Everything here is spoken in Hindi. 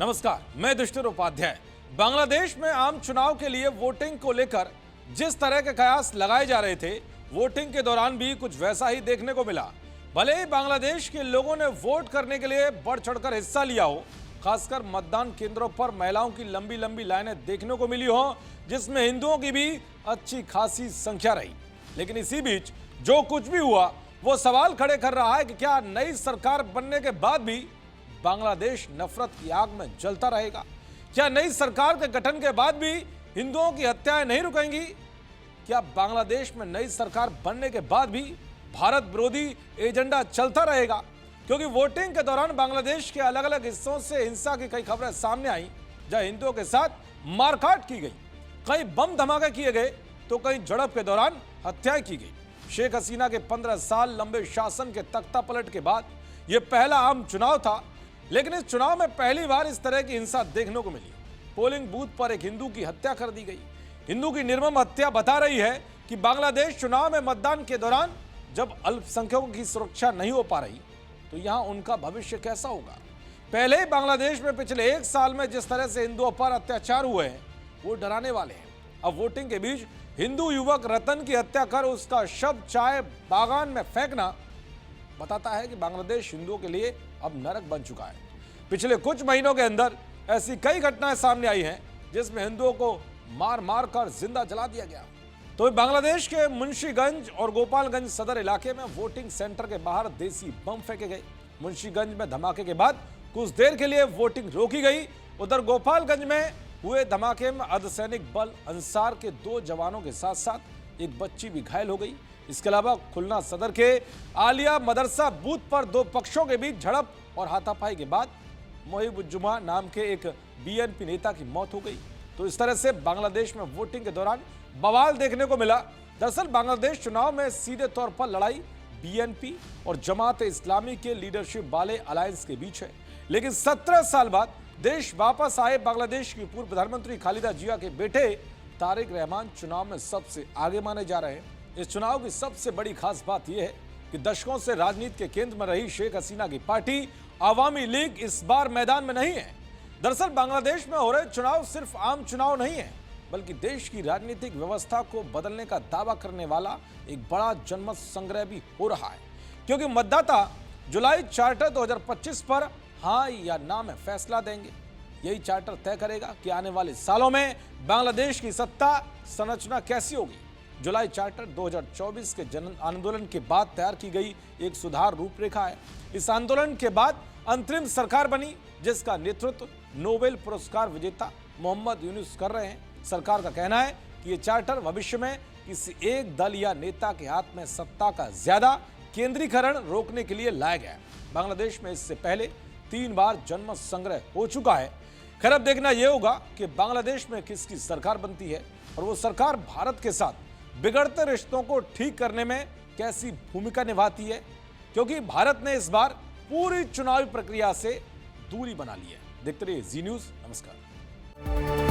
नमस्कार, मैं दुष्टर उपाध्याय। बांग्लादेश में आम चुनाव के लिए वोटिंग को लेकर जिस तरह के कयास लगाए जा रहे थे, वोटिंग के दौरान भी कुछ वैसा ही देखने को मिला। भले ही बांग्लादेश के लोगों ने वोट करने के लिए बढ़ चढ़कर हिस्सा लिया हो, खासकर मतदान केंद्रों पर महिलाओं की लंबी लंबी लाइनें देखने को मिली हो, जिसमें हिंदुओं की भी अच्छी खासी संख्या रही। लेकिन इसी बीच जो कुछ भी हुआ, वो सवाल खड़े कर रहा है कि क्या नई सरकार बनने के बाद भी बांग्लादेश नफरत की आग में जलता रहेगा? क्या नई सरकार के गठन के बाद भी हिंदुओं की हत्याएं नहीं रुकेंगी? क्या बांग्लादेश में नई सरकार बनने के बाद भी भारत विरोधी एजेंडा चलता रहेगा? क्योंकि वोटिंग के दौरान बांग्लादेश के अलग अलग हिस्सों से हिंसा की कई खबरें सामने आई, जहां हिंदुओं के साथ मारकाट की गई, कई बम धमाके किए गए, तो कई झड़प के दौरान हत्याएं की गई। शेख हसीना के 15 साल लंबे शासन के तख्ता पलट के बाद यह पहला आम चुनाव था, लेकिन इस चुनाव में पहली बार इस तरह की हिंसा देखने को मिली। पोलिंग बूथ पर एक हिंदू की हत्या कर दी गई। हिंदू की निर्मम हत्या बता रही है कि बांग्लादेश चुनाव में मतदान के दौरान जब अल्पसंख्यकों की सुरक्षा नहीं हो पा रही, तो यहां उनका भविष्य कैसा होगा? पहले ही बांग्लादेश में पिछले 1 साल में जिस तरह से हिंदुओं पर अत्याचार हुए हैं, वो डराने वाले हैं। अब वोटिंग के बीच हिंदू युवक रतन की हत्या कर उसका शव चाय बागान में फेंकना बताता है कि बांग्लादेश हिंदुओं के लिए अब नरक बन चुका है। पिछले कुछ महीनों के अंदर ऐसी कई घटनाएं सामने आई हैं, जिसमें हिंदुओं को मार मार कर जिंदा जला दिया गया। तो बांग्लादेश के मुंशीगंज और गोपालगंज सदर इलाके में वोटिंग सेंटर के बाहर देसी बम फेंके गए। मुंशीगंज में धमाके के बाद कुछ देर के लिए वोटिंग रोकी गई। उधर गोपालगंज में हुए धमाके में अर्धसैनिक बल अंसार के 2 जवानों के साथ साथ एक बच्ची भी घायल हो गई। इसके अलावा खुलना सदर के आलिया मदरसा बूथ पर 2 पक्षों के बीच झड़प और हाथापाई के बाद मोहिबुज्जुमा नाम के एक बीएनपी नेता की मौत हो गई। तो इस तरह से बांग्लादेश में वोटिंग के दौरान बवाल देखने को मिला। दरअसल बांग्लादेश चुनाव में सीधे तौर पर लड़ाई बीएनपी और जमात इस्लामी के लीडरशिप वाले अलायंस के बीच है। लेकिन 17 साल बाद देश वापस आए बांग्लादेश की पूर्व प्रधानमंत्री खालिदा जिया के बेटे तारिक रहमान चुनाव में सबसे आगे माने जा रहे हैं। इस चुनाव की सबसे बड़ी खास बात यह है कि दशकों से राजनीति के केंद्र में रही शेख हसीना की पार्टी आवामी लीग इस बार मैदान में नहीं है। दरअसल बांग्लादेश में हो रहे चुनाव सिर्फ आम चुनाव नहीं है, बल्कि देश की राजनीतिक व्यवस्था को बदलने का दावा करने वाला एक बड़ा जनमत संग्रह भी हो रहा है। क्योंकि मतदाता जुलाई चार्टर 2025 पर हाँ या ना में फैसला देंगे। यही चार्टर तय करेगा कि आने वाले सालों में बांग्लादेश की सत्ता संरचना कैसी होगी। जुलाई चार्टर 2024 के जन आंदोलन के बाद तैयार की गई एक सुधार रूपरेखा है। इस आंदोलन के बाद अंतरिम सरकार बनी, जिसका नेतृत्व नोबेल पुरस्कार विजेता मोहम्मद यूनुस कर रहे हैं। सरकार का कहना है कि यह चार्टर भविष्य में किसी एक दल या नेता के हाथ में सत्ता का ज्यादा केंद्रीकरण रोकने के लिए लाया गया है। बांग्लादेश में इससे पहले 3 बार जनमत संग्रह हो चुका है। खैर अब देखना यह होगा कि बांग्लादेश में किसकी सरकार बनती है और वो सरकार भारत के साथ बिगड़ते रिश्तों को ठीक करने में कैसी भूमिका निभाती है, क्योंकि भारत ने इस बार पूरी चुनावी प्रक्रिया से दूरी बना ली है। देखते रहिए जी न्यूज़। नमस्कार।